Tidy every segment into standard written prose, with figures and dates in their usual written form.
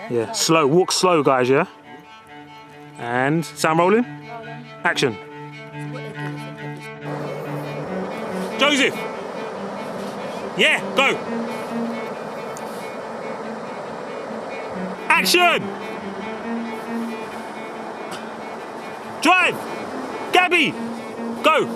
Yeah, slow. Walk slow, guys, yeah? And sound rolling? Action. Joseph! Yeah, go! Action! Drive! Gabby! Go!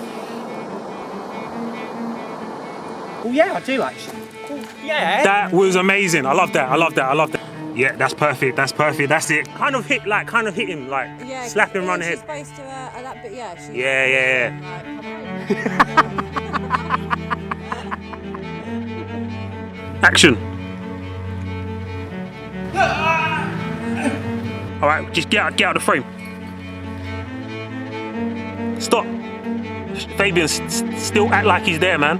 Oh yeah, I do actually. Oh, yeah. That was amazing. I love that. I love that. I love that. Yeah, that's perfect. That's perfect. That's it. Kind of hit him, like Yeah, slap him round the head. She's supposed to that bit, yeah. She's Yeah. Action. All right, just get out of the frame. Stop. Fabian, still act like he's there, man.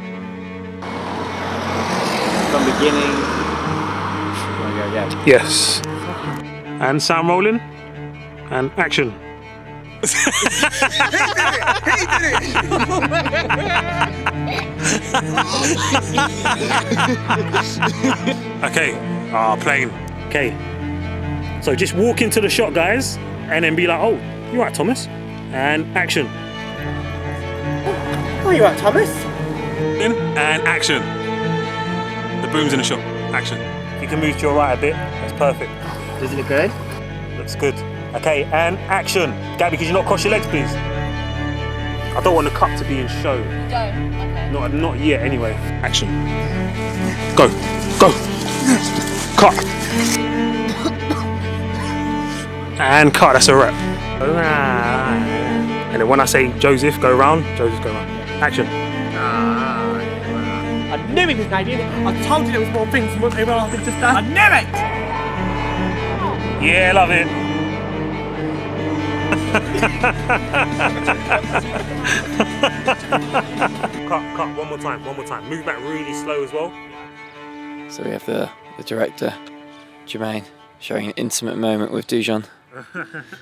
From beginning. Wanna go again? Yes. And sound rolling. And action. He did it! Okay. Playing. Okay. So just walk into the shot, guys, and then be like, "Oh, you're right, Thomas." And action. Oh, you right, Thomas? And action. The boom's in the shot. Action. You can move to your right a bit. That's perfect. Does it look good? Looks good. Okay, and action. Gabby, could you not cross your legs, please? I don't want the cup to be in show. Don't. Okay. Not yet, anyway. Action. Go. Cut. And cut. That's a wrap. And then when I say Joseph, go round. Joseph, go round. Action. I knew he was going to do it. I told you there was more things than what they were just done. I knew it! Yeah, love it. Cut, one more time. Move back really slow as well. So we have the director, Jermaine, sharing an intimate moment with Dujon.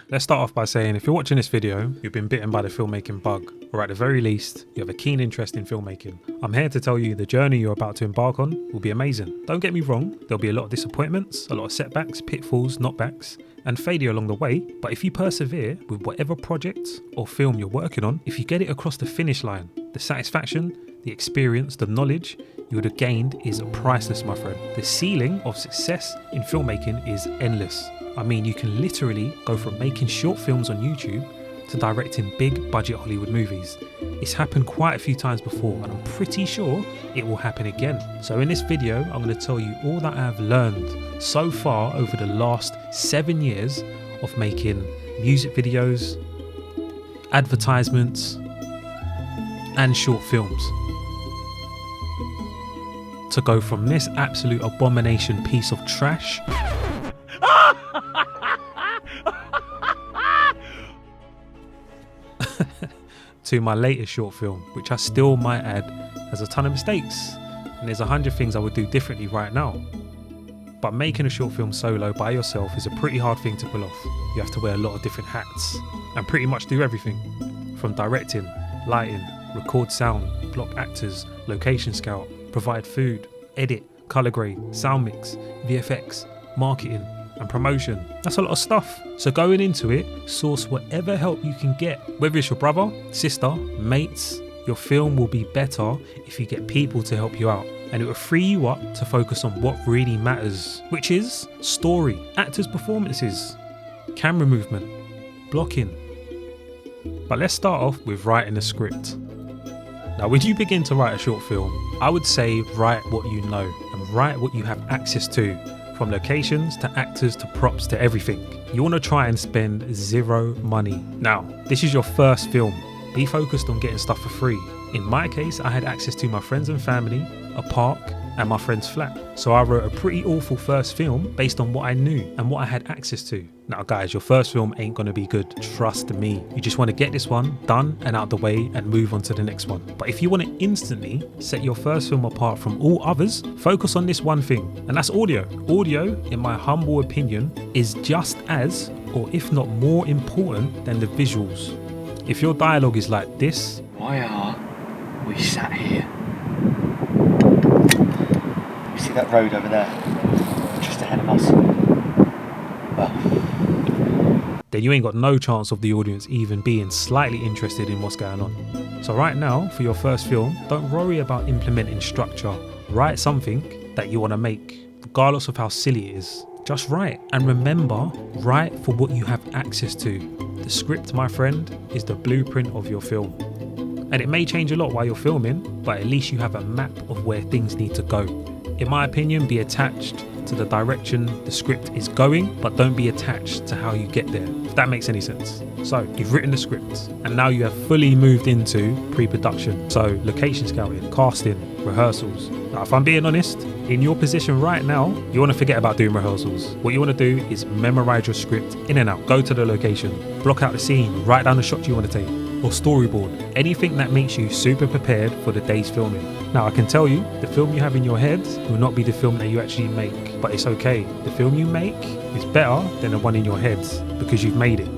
Let's start off by saying if you're watching this video, you've been bitten by the filmmaking bug, or at the very least, you have a keen interest in filmmaking. I'm here to tell you the journey you're about to embark on will be amazing. Don't get me wrong, there'll be a lot of disappointments, a lot of setbacks, pitfalls, knockbacks, and failure along the way, but if you persevere with whatever project or film you're working on, if you get it across the finish line, the satisfaction, the experience, the knowledge you would have gained is priceless, my friend. The ceiling of success in filmmaking is endless. I mean, you can literally go from making short films on YouTube to directing big budget Hollywood movies. It's happened quite a few times before, and I'm pretty sure it will happen again. So in this video, I'm going to tell you all that I have learned so far over the last 7 years of making music videos, advertisements, and short films. To go from this absolute abomination piece of trash to my latest short film, which I still might add has a ton of mistakes, and there's 100 things I would do differently right now. But making a short film solo by yourself is a pretty hard thing to pull off. You have to wear a lot of different hats and pretty much do everything from directing, lighting, record sound, block actors, location scout, provide food, edit, color grade, sound mix, VFX, marketing, and promotion. That's a lot of stuff. So going into it, source whatever help you can get. Whether it's your brother, sister, mates, your film will be better if you get people to help you out. And it will free you up to focus on what really matters, which is story, actors' performances, camera movement, blocking. But let's start off with writing a script. Now, when you begin to write a short film, I would say write what you know and write what you have access to. From locations to actors to props to everything. You want to try and spend zero money. Now, this is your first film. Be focused on getting stuff for free. In my case, I had access to my friends and family, a park, and my friend's flat. So I wrote a pretty awful first film based on what I knew and what I had access to. Now guys, your first film ain't gonna be good, trust me. You just wanna get this one done and out of the way and move on to the next one. But if you wanna instantly set your first film apart from all others, focus on this one thing, and that's audio. Audio, in my humble opinion, is just as, or if not more important than the visuals. If your dialogue is like this, Why are we sat here? You see that road over there? Just ahead of us. remember. then you ain't got no chance of the audience even being slightly interested in what's going on. So right now, for your first film, don't worry about implementing structure. Write something that you want to make, regardless of how silly it is. Just write, and remember, write for what you have access to. The script, my friend, is the blueprint of your film. And it may change a lot while you're filming, but at least you have a map of where things need to go. In my opinion, be attached to the direction the script is going, but don't be attached to how you get there, if that makes any sense. So you've written the script, and now you have fully moved into pre-production. So location scouting, casting, rehearsals. Now, if I'm being honest, in your position right now, you want to forget about doing rehearsals. What you want to do is memorize your script in and out. Go to the location, block out the scene, write down the shots you want to take, or storyboard. Anything that makes you super prepared for the day's filming. Now, I can tell you, the film you have in your head will not be the film that you actually make, but it's okay. The film you make is better than the one in your head because you've made it.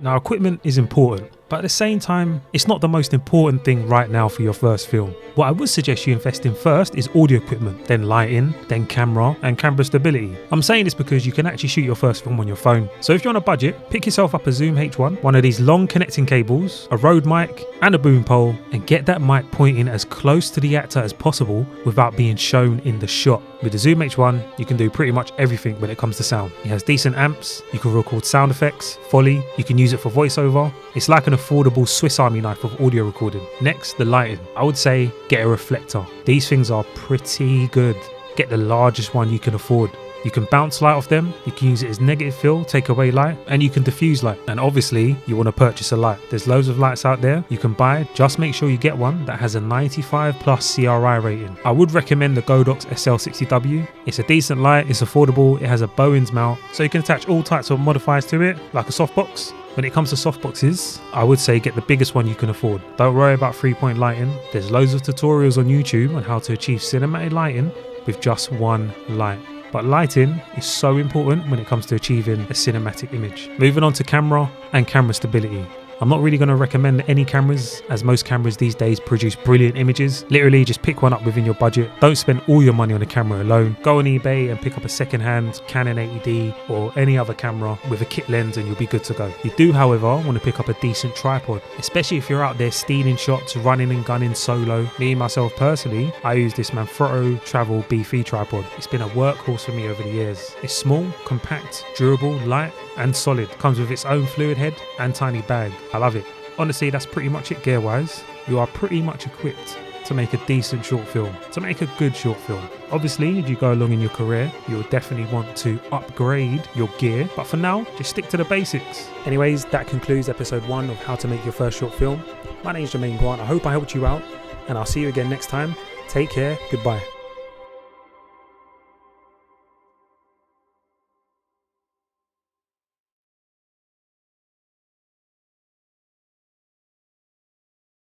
Now, equipment is important, but at the same time, it's not the most important thing right now for your first film. What I would suggest you invest in first is audio equipment, then lighting, then camera, and camera stability. I'm saying this because you can actually shoot your first film on your phone. So if you're on a budget, pick yourself up a Zoom H1, one of these long connecting cables, a Rode mic, and a boom pole, and get that mic pointing as close to the actor as possible without being shown in the shot. With the Zoom H1, you can do pretty much everything when it comes to sound. It has decent amps, you can record sound effects, Foley, you can use it for voiceover. It's like an affordable Swiss Army knife of audio recording. Next, the lighting. I would say get a reflector. These things are pretty good. Get the largest one you can afford. You can bounce light off them, you can use it as negative fill, take away light, and you can diffuse light. And obviously, you want to purchase a light. There's loads of lights out there you can buy. Just make sure you get one that has a 95 plus CRI rating. I would recommend the Godox SL60W. It's a decent light, it's affordable, it has a Bowens mount, so you can attach all types of modifiers to it, like a softbox. When it comes to softboxes, I would say get the biggest one you can afford. Don't worry about 3-point lighting. There's loads of tutorials on YouTube on how to achieve cinematic lighting with just one light. But lighting is so important when it comes to achieving a cinematic image. Moving on to camera and camera stability. I'm not really going to recommend any cameras, as most cameras these days produce brilliant images. Literally just pick one up within your budget. Don't spend all your money on a camera alone. Go on eBay and pick up a second-hand Canon 80D or any other camera with a kit lens and you'll be good to go. You do, however, want to pick up a decent tripod, especially if you're out there stealing shots, running and gunning solo. Me, myself personally, I use this Manfrotto Travel B3 tripod. It's been a workhorse for me over the years. It's small, compact, durable, light and solid. Comes with its own fluid head and tiny bag. I love it. Honestly, that's pretty much it gear wise. You are pretty much equipped to make a decent short film, to make a good short film. Obviously, as you go along in your career, you'll definitely want to upgrade your gear, but for now, just stick to the basics. Anyways, that concludes episode 1 of how to make your first short film. My name is Jermaine Grant. I hope I helped you out, and I'll see you again next time. Take care. Goodbye.